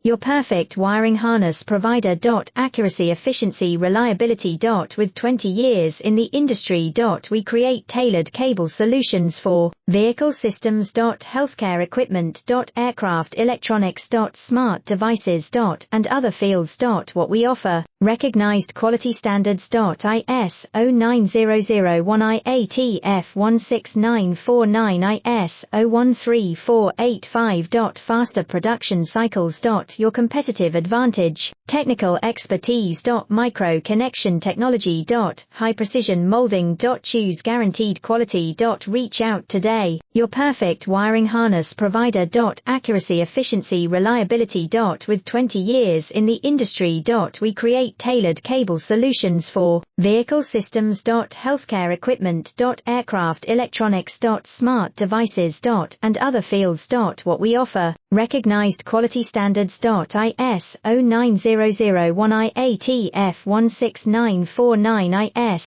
your perfect wiring harness provider. Accuracy, efficiency, reliability. With 20 years in the industry. We create tailored cable solutions for vehicle systems. Healthcare equipment. Aircraft electronics. Smart devices. And other fields. What we offer, recognized quality standards. ISO 9001-1X10Sf1 6949 ISO 13485. Faster production cycles. Your competitive advantage, technical expertise. Micro connection technology. High precision molding. Choose guaranteed quality. Reach out today, your perfect wiring harness provider. Accuracy, efficiency, reliability. With 20 years in the industry. We create tailored cable solutions for vehicle systems. Healthcare equipment. Aircraft electronics. Smart devices. And other fields. What we offer, recognized quality standards. ISO 9001-1X10Sf1 6949 IS